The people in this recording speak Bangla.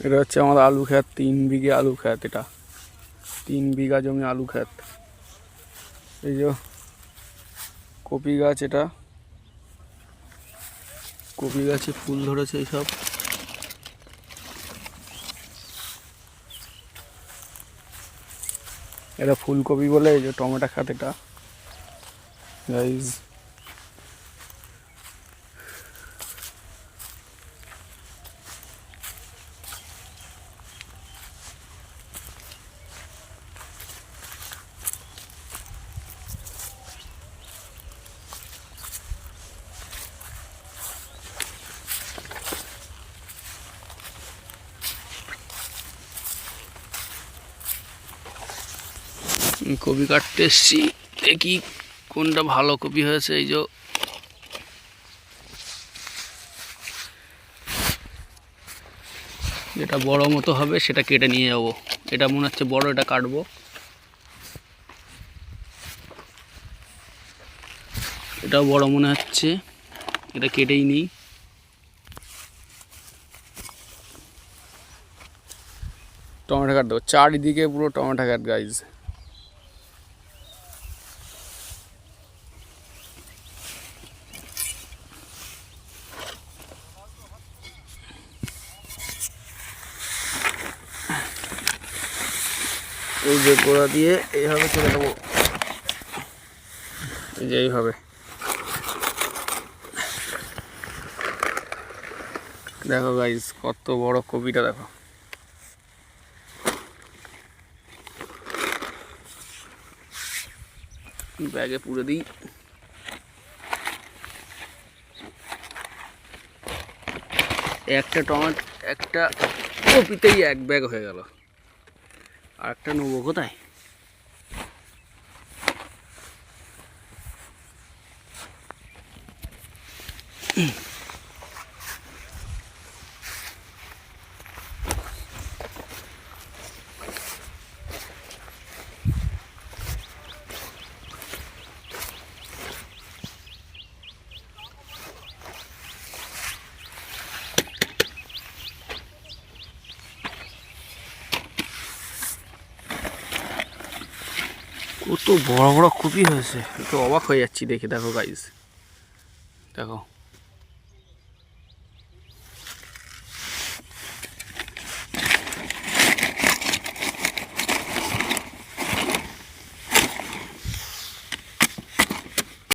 এটা হচ্ছে আমাদের আলু ক্ষেত, 3 বিঘে আলু ক্ষেত। এটা 3 বিঘা জমি আলু ক্ষেত। এই যে কপি গাছ, এটা কপি গাছে ফুল ধরেছে এইসব। এটা ফুলকপি বলে। এই যে টমেটো ক্ষেত এটা গাইজ। কপি কাটতে এসছি, দেখি কোনটা ভালো কপি হয়েছে। এই যে যেটা বড় মতো হবে সেটা কেটে নিয়ে যাবো। এটা মনে হচ্ছে বড়, এটা কাটবো। এটাও বড় মনে হচ্ছে, এটা কেটেই নিই। টমেটো কাট দেবো, চারিদিকে পুরো টমেটো কাট গাইজ। এই যে গোড়া দিয়ে এইভাবে চলে দেবো, এই যে এইভাবে। দেখো গাইজ কত বড় কপিটা, দেখো। ব্যাগে পুরে দিই। একটা টমেটো, একটা কপিতেই 1 ব্যাগ হয়ে গেল। আর একটা নেবো কোথায়? কত বড় বড় কপি হয়েছে, তো অবাক হয়ে যাচ্ছি দেখে। দেখো গাইস, দেখো।